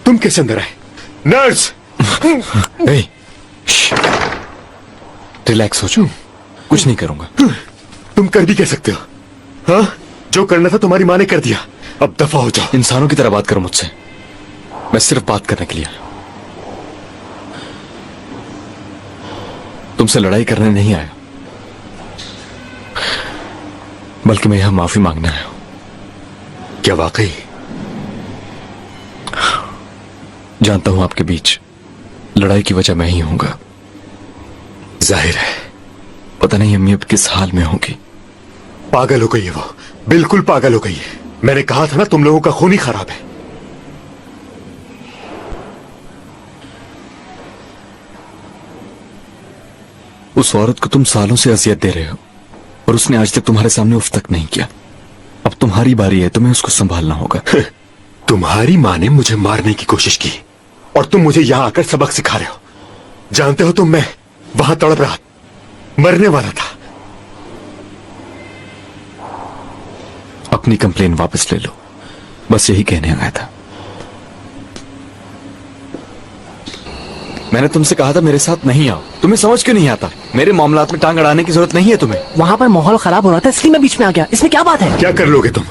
तुम कैसे अंदर आए? नर्स! रिलैक्स हो जाओ, कुछ नहीं करूंगा। तुम कर भी कह सकते हो? हाँ, जो करना था तुम्हारी माँ ने कर दिया, अब दफा हो जाओ। इंसानों की तरह बात करो मुझसे, मैं सिर्फ बात करने के लिए आया। तुमसे लड़ाई करने नहीं आया, बल्कि मैं यहां माफी मांगने आया हूं। क्या वाकई? जानता हूं आपके बीच लड़ाई की वजह मैं ही होऊंगा। जाहिर है। पता नहीं अम्मी अब किस हाल में होगी। पागल हो गई है वो, बिल्कुल पागल हो गई है। मैंने कहा था ना तुम लोगों का खून ही खराब है। उस औरत को तुम सालों से अजियत दे रहे हो और उसने आज तक तुम्हारे सामने उफ तक नहीं किया। अब तुम्हारी बारी है, तुम्हें उसको संभालना होगा। तुम्हारी माँ ने मुझे मारने की कोशिश की और तुम मुझे यहां आकर सबक सिखा रहे हो। जानते हो तुम, मैं वहां तड़प रहा, मरने वाला था। अपनी कंप्लेन वापस ले लो, बस यही कहने आया था। मैंने तुमसे कहा था मेरे साथ नहीं आओ, तुम्हें समझ क्यों नहीं आता? मेरे मामलात में टांग अड़ाने की जरूरत नहीं है तुम्हें। वहाँ पर माहौल खराब हो रहा था इसलिए मैं बीच में आ गया। इसमें क्या बात है? क्या कर लोगे तुम?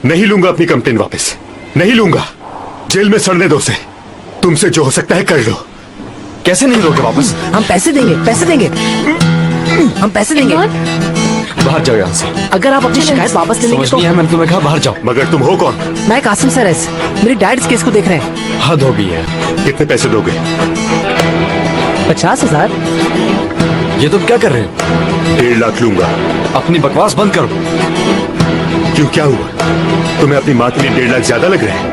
नहीं लूंगा अपनी कंप्लेन वापस, नहीं लूंगा। जेल में सड़ने दो उसे। तुमसे जो हो सकता है कर लो। कैसे नहीं लोगे वापस? हम पैसे देंगे, पैसे देंगे, हम पैसे देंगे। बाहर जाओ यहाँ से। अगर आप अपनी शिकायत वापस ले लेंगे समझ तो। नहीं है, मैंने तुम्हें कहा बाहर जाओ। मगर तुम हो कौन? मैं कासिम सर एस, मेरे डैड इस केस को देख रहे हैं। हद हो गई है। कितने पैसे दोगे? 50,000। ये तुम क्या कर रहे हो? 1.5 लाख लूंगा। अपनी बकवास बंद करो। क्यों, क्या हुआ? तुम्हें अपनी माँ के लिए 1.5 लाख ज्यादा लग रहे हैं?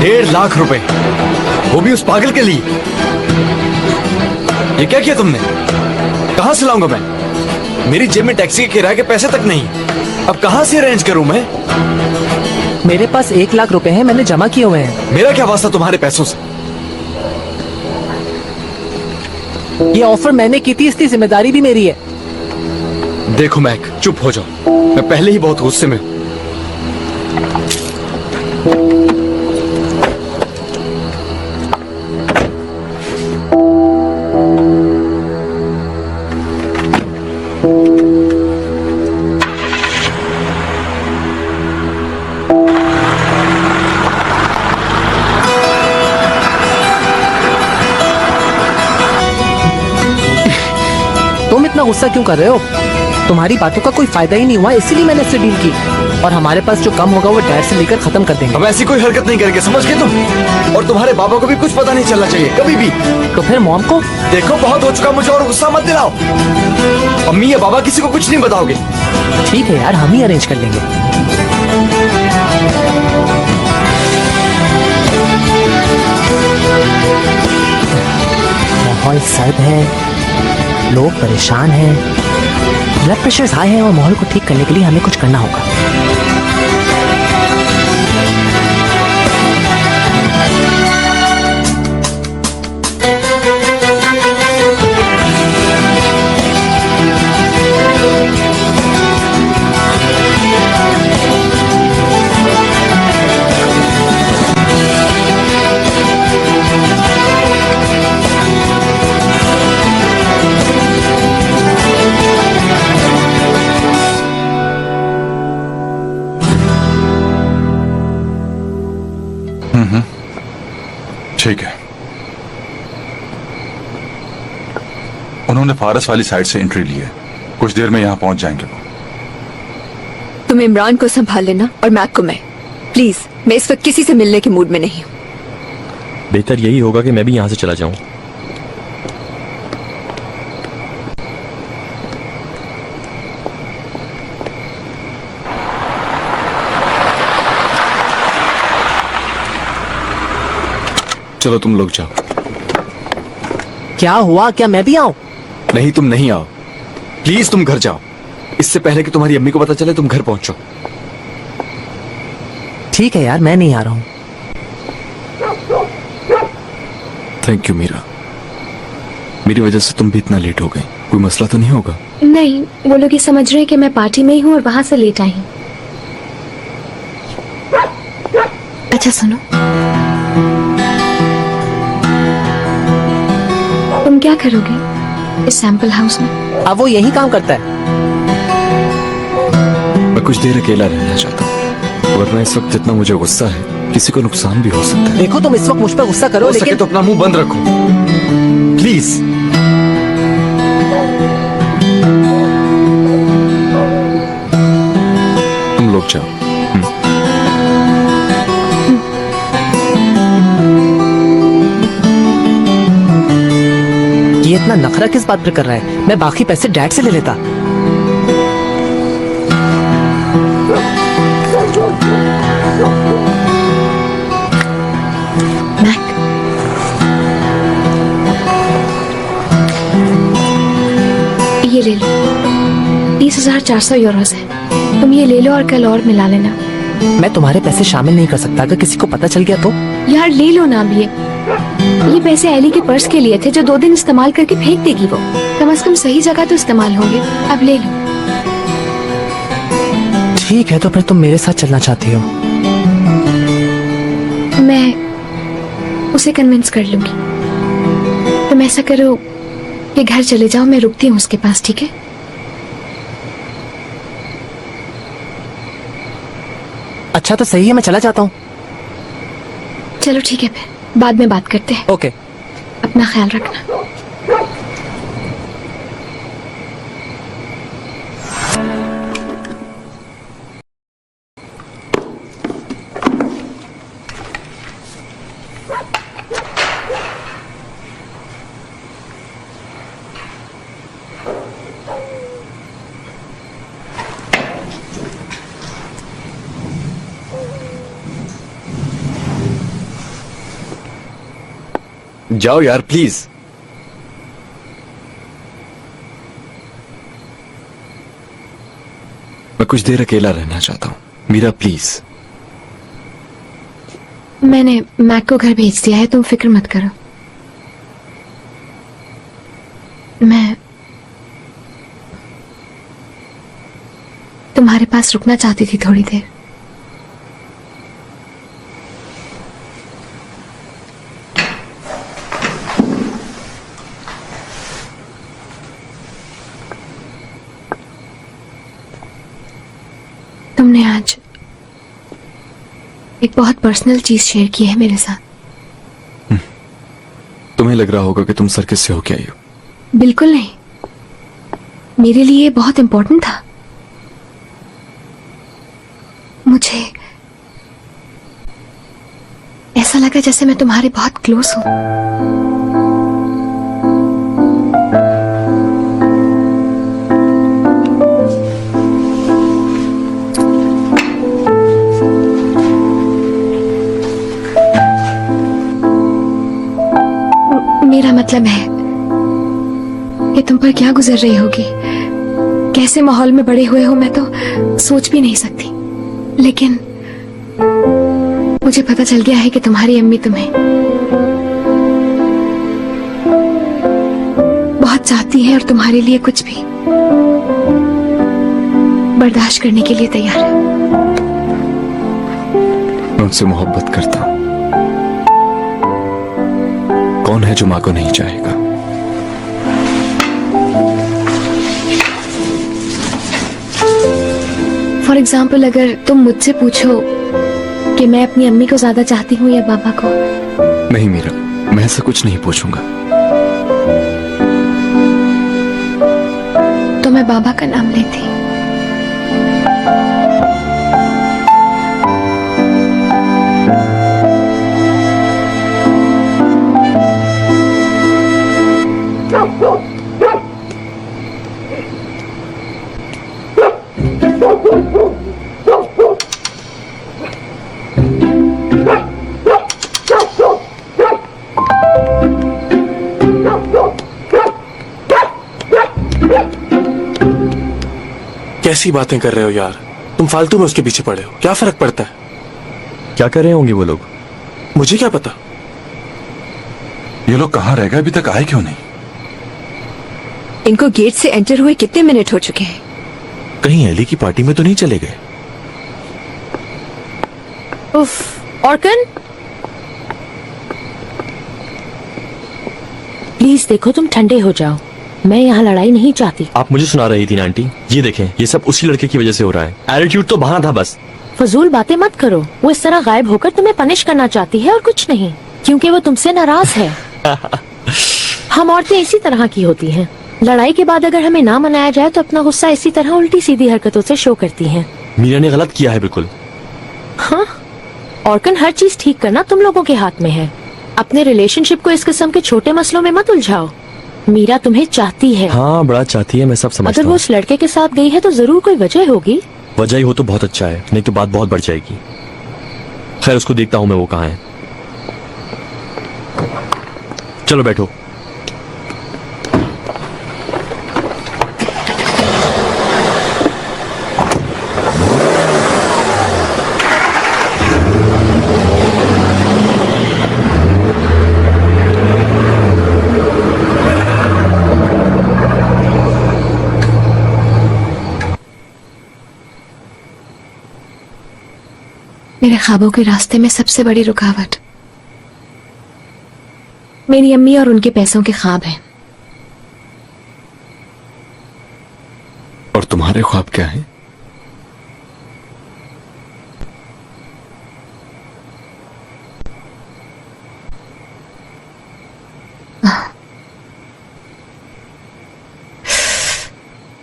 1.5 लाख रुपए, वो भी उस पागल के लिए? ये क्या किया तुमने? कहां से लाऊंगा मैं? मेरी जेब में टैक्सी के किराए के पैसे तक नहीं, अब कहां से अरेंज करूं मैं? मेरे पास 1 लाख रुपए हैं, मैंने जमा किए हुए हैं। मेरा क्या वास्ता तुम्हारे पैसों से? ये ऑफर मैंने की थी, इसकी जिम्मेदारी भी मेरी है। देखो मैक, चुप हो जाओ, मैं पहले ही बहुत गुस्से में हूं। तुम इतना गुस्सा क्यों कर रहे हो? तुम्हारी बातों का कोई फायदा ही नहीं हुआ, इसीलिए मैंने इससे डील की। और हमारे पास जो कम होगा वो डैड से लेकर खत्म कर देंगे। हम ऐसी कोई हरकत नहीं करेंगे, समझ गए तुम? और तुम्हारे बाबा को भी कुछ पता नहीं चलना चाहिए कभी भी। तो फिर मॉम को? देखो बहुत हो चुका, मुझे और गुस्सा मत दिलाओ। अम्मी या बाबा किसी को कुछ नहीं बताओगे? ठीक है यार, हम ही अरेंज कर लेंगे। माहौल सर्द है, लोग परेशान हैं, ब्लड प्रेशर हाई है और माहौल को ठीक करने के लिए हमें कुछ करना होगा। ठीक है। उन्होंने फारस वाली साइड से एंट्री ली है, कुछ देर में यहां पहुंच जाएंगे वो। तुम इमरान को संभाल लेना और मैक को मैं। प्लीज, मैं इस वक्त किसी से मिलने के मूड में नहीं हूँ। बेहतर यही होगा कि मैं भी यहाँ से चला जाऊं। चलो तुम लोग जाओ। क्या हुआ? क्या मैं भी आऊं? नहीं, तुम नहीं आओ, प्लीज तुम घर जाओ। इससे पहले कि तुम्हारी अम्मी को पता चले तुम घर पहुंचो। ठीक है यार, मैं नहीं आ रहा हूं। थैंक यू मीरा, मेरी वजह से तुम भी इतना लेट हो गई। कोई मसला तो नहीं होगा? नहीं, वो लोग ये समझ रहे हैं कि मैं पार्टी में ही हूँ और वहां से लेट आई हूँ। अच्छा सुनो, तुम क्या करोगे इस सैंपल हाउस में? अब वो यही काम करता है। मैं कुछ देर अकेला रहना चाहता हूँ, वरना इस वक्त जितना मुझे गुस्सा है किसी को नुकसान भी हो सकता है। देखो तुम इस वक्त मुझ पर गुस्सा करो, हो सके लेकिन तो अपना मुंह बंद रखो प्लीज। तुम लोग जाओ। ये इतना नखरा किस बात पर कर रहा है? मैं बाकी पैसे डैड से ले लेता। मैक, ये ले लो, 30,400 यूरोस है। तुम ये ले लो और कल और मिला लेना। मैं तुम्हारे पैसे शामिल नहीं कर सकता, अगर किसी को पता चल गया तो? यार ले लो ना अब ये पैसे एली के पर्स के लिए थे जो 2 दिन इस्तेमाल करके फेंक देगी वो। कम से कम सही जगह तो इस्तेमाल होंगे। अब ले लो। ठीक है, तो फिर तुम मेरे साथ चलना चाहती हो? मैं उसे कन्विंस कर लूंगी। तुम ऐसा करो कि घर चले जाओ, मैं रुकती हूँ उसके पास, ठीक है? अच्छा तो सही है, मैं चला जाता हूँ। चलो ठीक है, फिर बाद में बात करते हैं। ओके। अपना ख्याल रखना। जाओ यार प्लीज। मैं कुछ देर अकेला रहना चाहता हूँ, मीरा प्लीज। मैंने मैक को घर भेज दिया है, तुम फिक्र मत करो। मैं तुम्हारे पास रुकना चाहती थी थोड़ी देर। तुमने आज एक बहुत पर्सनल चीज शेयर की है मेरे साथ। तुम्हें लग रहा होगा कि तुम सर्कस से होके आई हो। बिल्कुल नहीं, मेरे लिए ये बहुत इंपॉर्टेंट था। मुझे ऐसा लगा जैसे मैं तुम्हारे बहुत क्लोज हूं। मेरा मतलब है कि तुम पर क्या गुजर रही होगी, कैसे माहौल में बड़े हुए हो, मैं तो सोच भी नहीं सकती। लेकिन मुझे पता चल गया है कि तुम्हारी अम्मी तुम्हें बहुत चाहती है और तुम्हारे लिए कुछ भी बर्दाश्त करने के लिए तैयार है। मैं उनसे मोहब्बत करता हूं। कौन है जो मां को नहीं चाहेगा? फॉर एग्जाम्पल, अगर तुम मुझसे पूछो कि मैं अपनी अम्मी को ज्यादा चाहती हूँ या बाबा को। नहीं मीरा, मैं ऐसा कुछ नहीं पूछूंगा। तो मैं बाबा का नाम लेती। कैसी बातें कर रहे हो यार, तुम फालतू में उसके पीछे पड़े हो, क्या फर्क पड़ता है? क्या कर रहे होंगे वो लोग? मुझे क्या पता। ये लोग कहाँ रह गए, अभी तक आए क्यों नहीं? इनको गेट से एंटर हुए कितने मिनट हो चुके हैं? कहीं एली की पार्टी में तो नहीं चले गए? उफ, ऑर्कन, प्लीज देखो तुम ठंडे हो जाओ, मैं यहाँ लड़ाई नहीं चाहती। आप मुझे सुना रही थी ना आंटी, ये देखें ये सब उसी लड़के की वजह से हो रहा है। एटीट्यूड तो बहाना था बस। फजूल बातें मत करो, वो इस तरह गायब होकर तुम्हें पनिश करना चाहती है और कुछ नहीं, क्योंकि वो तुमसे नाराज है। हम औरतें इसी तरह की होती हैं। लड़ाई के बाद अगर हमें ना मनाया जाए तो अपना गुस्सा इसी तरह उल्टी सीधी हरकतों से शो करती हैं। मीरा ने गलत किया है बिल्कुल। हाँ, ऑर्कन, हर चीज ठीक करना तुम लोगों के हाथ में है। अपने रिलेशनशिप को इस किस्म के छोटे मसलों में मत उलझाओ। मीरा तुम्हें चाहती है। हाँ बड़ा चाहती है, मैं सब समझता अगर वो हूँ। उस लड़के के साथ गई है तो जरूर कोई वजह होगी। वजह ही हो तो बहुत अच्छा है, नहीं तो बात बहुत बढ़ जाएगी। खैर उसको देखता हूँ मैं वो कहाँ है। चलो बैठो। मेरे ख्वाबों के रास्ते में सबसे बड़ी रुकावट मेरी अम्मी और उनके पैसों के ख्वाब हैं। और तुम्हारे ख्वाब क्या है?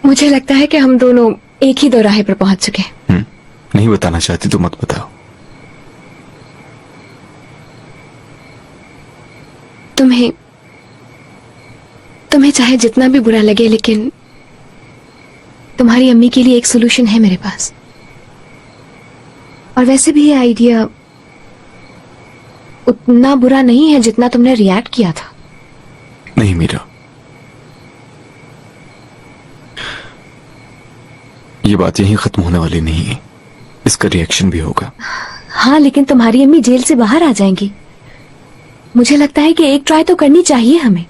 मुझे लगता है कि हम दोनों एक ही दोराहे पर पहुंच चुके हैं। नहीं बताना चाहती तो मत बताओ। तुम्हें चाहे जितना भी बुरा लगे, लेकिन तुम्हारी अम्मी के लिए एक सोल्यूशन है मेरे पास। और वैसे भी ये आइडिया उतना बुरा नहीं है जितना तुमने रिएक्ट किया था। नहीं मीरा, ये बात यहीं खत्म होने वाली नहीं है, इसका रिएक्शन भी होगा। हाँ, लेकिन तुम्हारी अम्मी जेल से बाहर आ जाएंगी। मुझे लगता है कि एक ट्राई तो करनी चाहिए हमें।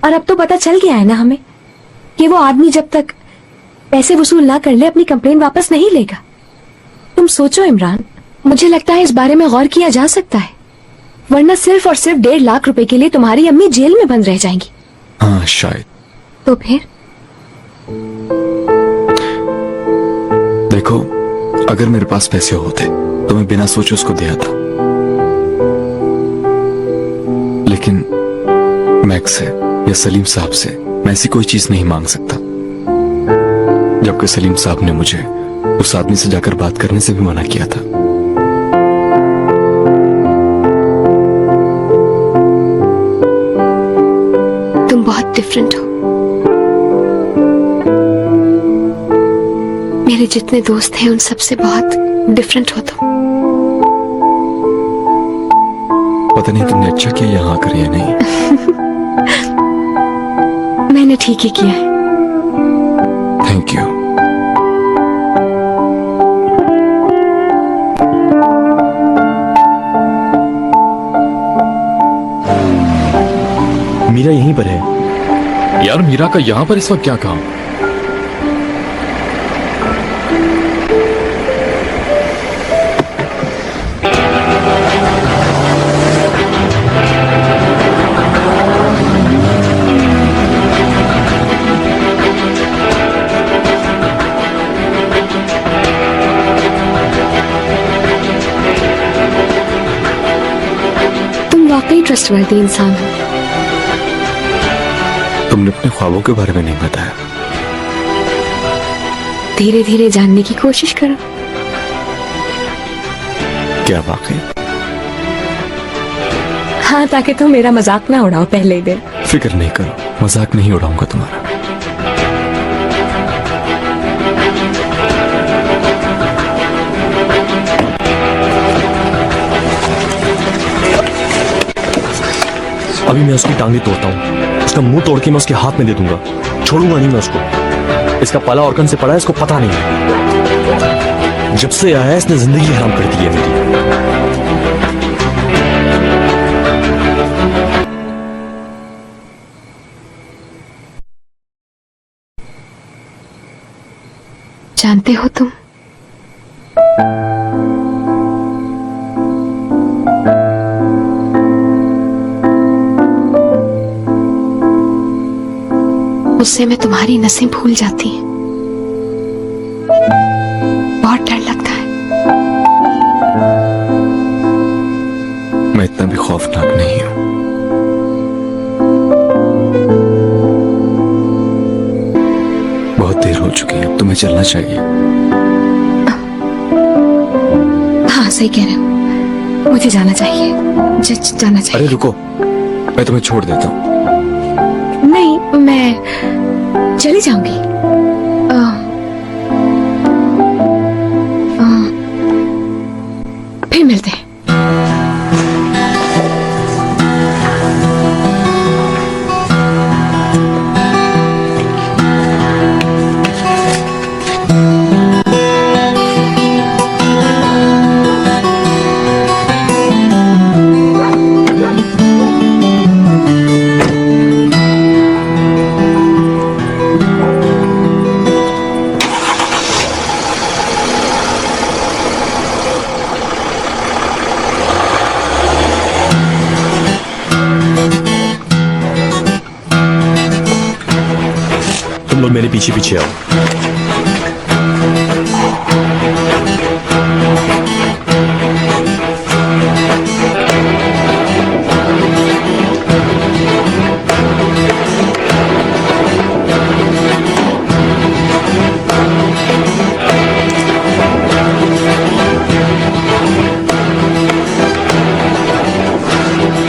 और अब तो पता चल गया है ना हमें कि वो आदमी जब तक पैसे वसूल ना कर ले अपनी कंप्लेन वापस नहीं लेगा। तुम सोचो इमरान, मुझे लगता है इस बारे में गौर किया जा सकता है, वरना सिर्फ और सिर्फ 1.5 लाख रुपए के लिए तुम्हारी अम्मी जेल में बंद रह जाएंगी। हाँ शायद। तो फिर देखो, अगर मेरे पास पैसे होते तो मैं बिना सोचे उसको दिया था, लेकिन मैक्स से या सलीम साहब से मैं ऐसी कोई चीज नहीं मांग सकता, जबकि सलीम साहब ने मुझे उस आदमी से जाकर बात करने से भी मना किया था। तुम बहुत डिफरेंट हो। मेरे जितने दोस्त हैं उन सबसे बहुत डिफरेंट हो तुम। पता नहीं तुमने अच्छा किया यहाँ आकर या नहीं। मैंने ठीक ही किया है। Thank you. मीरा यहीं पर है। यार मीरा का यहाँ पर इस वक्त क्या काम? तुम वाकई ट्रस्टवर्दी इंसान हो। तुमने अपने ख्वाबों के बारे में नहीं बताया। धीरे धीरे जानने की कोशिश करो। क्या वाकई? हाँ, ताकि तुम मेरा मजाक ना उड़ाओ पहले ही दिन। फिक्र नहीं करो, मजाक नहीं उड़ाऊंगा तुम्हारा। अभी मैं उसकी टांगे तोड़ता हूँ, उसका मुंह तोड़ के मैं उसके हाथ में दे दूंगा। छोड़ूंगा नहीं मैं उसको। इसका पाला ऑर्कन से पड़ा है, इसको पता नहीं। जब से आया इसने जिंदगी हराम कर दी है मेरी। जानते हो तुम, उससे मैं तुम्हारी नसें भूल जाती हैं। बहुत डर लगता है। मैं इतना भी खौफनाक नहीं हूं। बहुत देर हो चुकी है, अब तुम्हें चलना चाहिए। हाँ सही कह रहे हो, मुझे जाना चाहिए। जाना चाहिए। अरे रुको, मैं तुम्हें छोड़ देता हूँ। नहीं, मैं चली जाऊंगी। फिर मिलते हैं। तुम लोग मेरे पीछे पीछे आओ।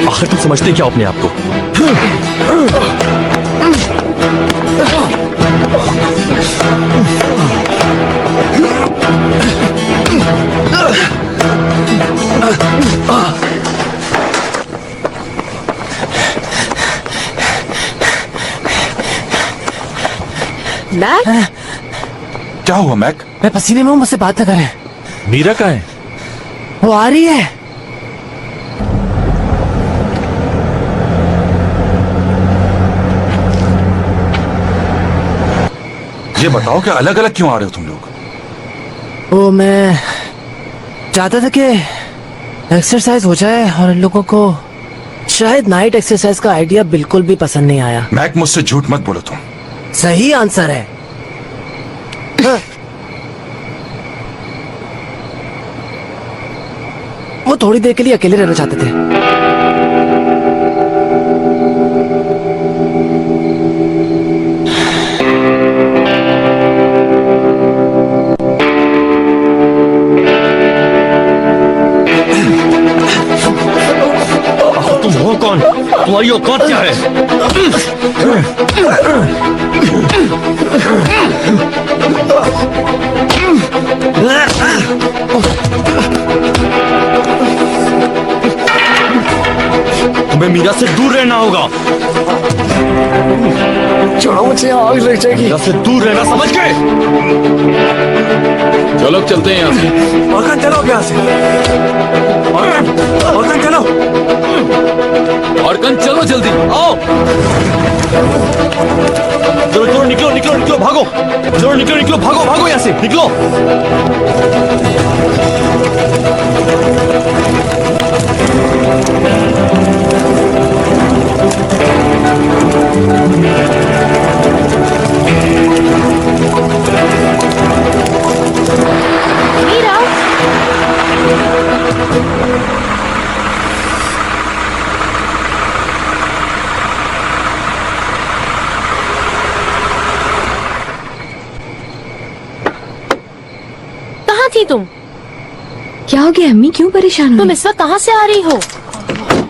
आखिर तुम समझते क्या अपने आप को? मैक, क्या हुआ मैक? मैं पसीने में हूँ, मुझसे बात न करें। मीरा कहाँ है? वो आ रही है। ये बताओ कि अलग अलग क्यों आ रहे हो तुम लोग? वो मैं चाहता था कि एक्सरसाइज हो जाए, और इन लोगों को शायद नाइट एक्सरसाइज का आइडिया बिल्कुल भी पसंद नहीं आया। मैक मुझसे झूठ मत बोलो तुम। सही आंसर है। हाँ। वो थोड़ी देर के लिए अकेले रहना चाहते थे। तुम हो कौन? तुम्हारी औकात क्या है? तुम्हें मीरा से दूर रहना होगा। छोड़ो मुझे, आग लग जाएगी। मीरा से दूर रहना, समझ गए? चलो चलते हैं यहाँ से। मकान चलो यहाँ से। मकान चलो। अर्कन चलो जल्दी आओ। चलो चलो, निकलो निकलो निकलो, भागो। चलो निकलो निकलो, भागो भागो यहाँ से, निकलो। मीरा, कहाँ थी तुम? क्या हो गया अम्मी, क्यों परेशान तुम हो? इस वक्त कहाँ से आ रही हो?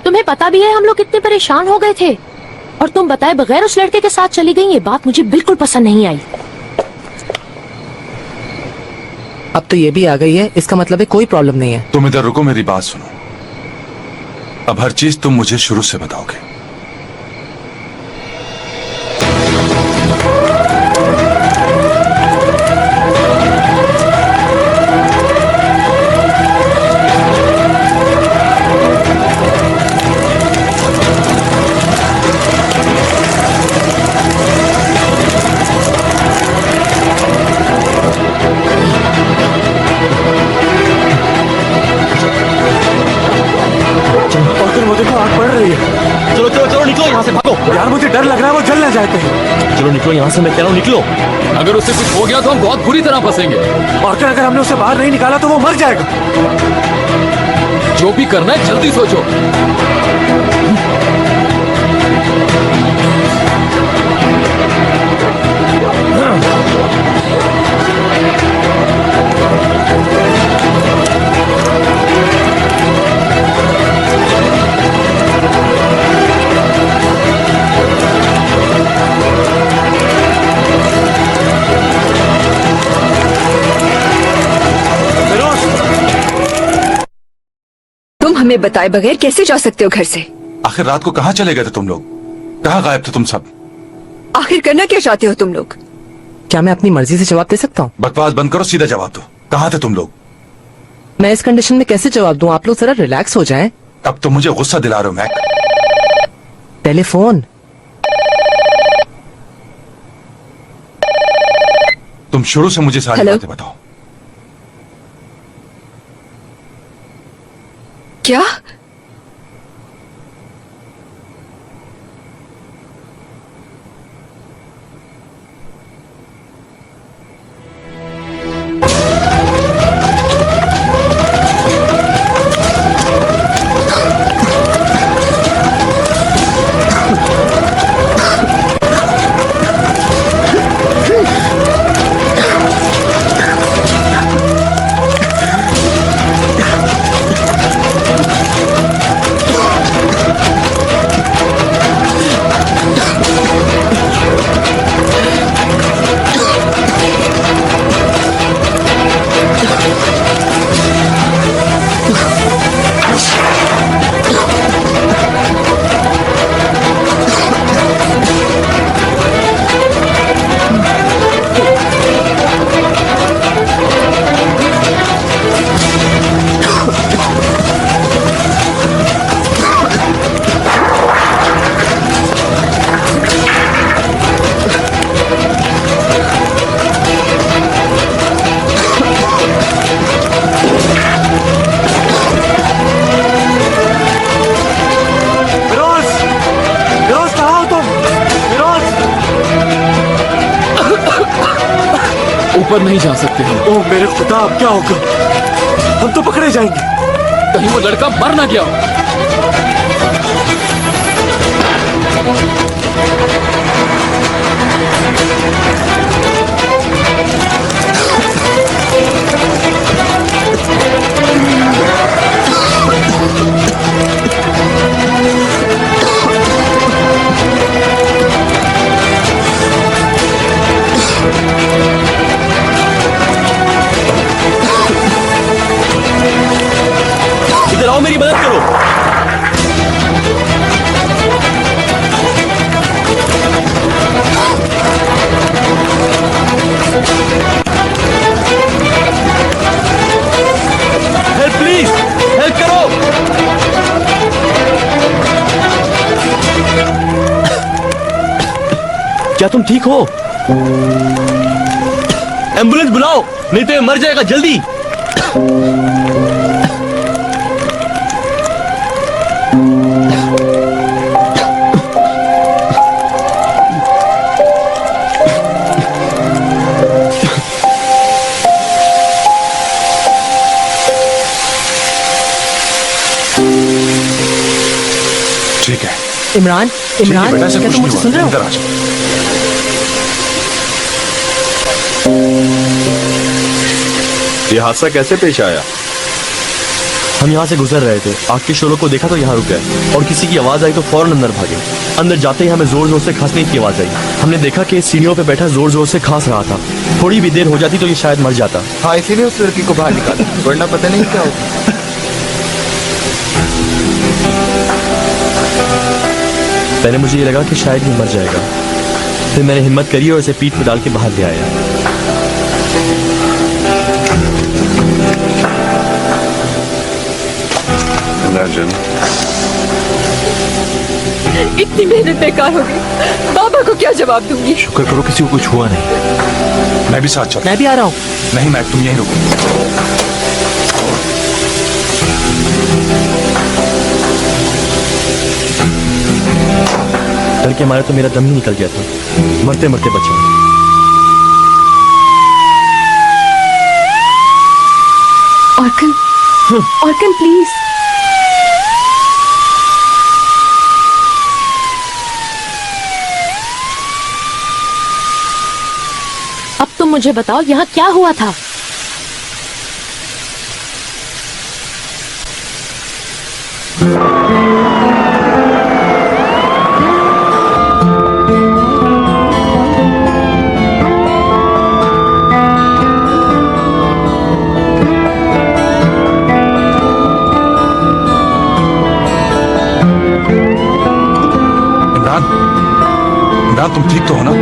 तुम्हें पता भी है हम लोग कितने परेशान हो गए थे, और तुम बताए बगैर उस लड़के के साथ चली गई। ये बात मुझे बिल्कुल पसंद नहीं आई। अब तो ये भी आ गई है, इसका मतलब है कोई प्रॉब्लम नहीं है। तुम इधर रुको, मेरी बात सुनो। अब हर चीज तुम मुझे शुरू से बताओगे। और वो देखो, आग पड़ रही है। चलो निकलो यहाँ से, मैं कह रहा हूँ निकलो। अगर उससे कुछ हो गया तो हम बहुत बुरी तरह फंसेंगे। और अगर हमने उसे बाहर नहीं निकाला तो वो मर जाएगा। जो भी करना है जल्दी सोचो। तुम हमें बताए बगैर कैसे जा सकते हो घर से? आखिर रात को कहाँ चले गए थे तुम लोग? कहाँ गायब थे तुम सब? आखिर करना क्या चाहते हो तुम लोग? क्या मैं अपनी मर्जी से जवाब दे सकता हूँ? बकवास बंद करो, सीधा जवाब दो। कहाँ थे तुम लोग? मैं इस कंडीशन में कैसे जवाब दूं? आप लोग जरा रिलैक्स हो जाएं। अब तुम मुझे गुस्सा दिला रहे हो मैक। टेलीफोन। तुम शुरू से मुझे सारी हेलो? बातें बताओ। क्या? ऊपर नहीं जा सकते हम। ओह मेरे खुदा, अब क्या होगा? हम तो पकड़े जाएंगे। कहीं वो लड़का मर ना गया हो। इधर आओ, मेरी मदद करो। हेल्प प्लीज, हेल्प करो। क्या तुम ठीक हो? एम्बुलेंस बुलाओ, नहीं तो ये मर जाएगा। जल्दी। ठीक है इमरान, ठीक है इमरान, बेटा, ऐसा क्या कुछ तुम नहीं मुझे सुन रहे हुआ। हो? अंदर आ जाओ। ये हादसा कैसे पेश आया? हम यहाँ से गुजर रहे थे, आग के शोलों को देखा तो यहाँ रुक गए और किसी की आवाज आई तो फौरन अंदर भागे। अंदर जाते ही हमें जोर जोर से खांसने की आवाज आई। हमने देखा कि सीढ़ियों पे बैठा जोर जोर से खांस रहा था। थोड़ी भी देर हो जाती तो ये शायद मर जाता। हाँ, इसीलिए उस लड़की को बाहर निकाला, वरना पता नहीं क्या होगा। पहले मुझे ये लगा कि शायद ये मर जाएगा, फिर मैंने हिम्मत करी और इसे पीठ पे डाल के बाहर ले आया। इतनी मेहनत बेकार हो गई। बाबा को क्या जवाब दूंगी? शुक्र करो किसी को कुछ हुआ नहीं। मैं भी साथ चल। मैं भी आ रहा हूँ। नहीं मैक, तुम यहीं रुको। डर के मारे तो मेरा दम ही निकल गया था, मरते मरते बचा हूं। ऑर्कन प्लीज। अब तुम मुझे बताओ यहाँ क्या हुआ था? इमरान, इमरान तुम ठीक तो हो ना?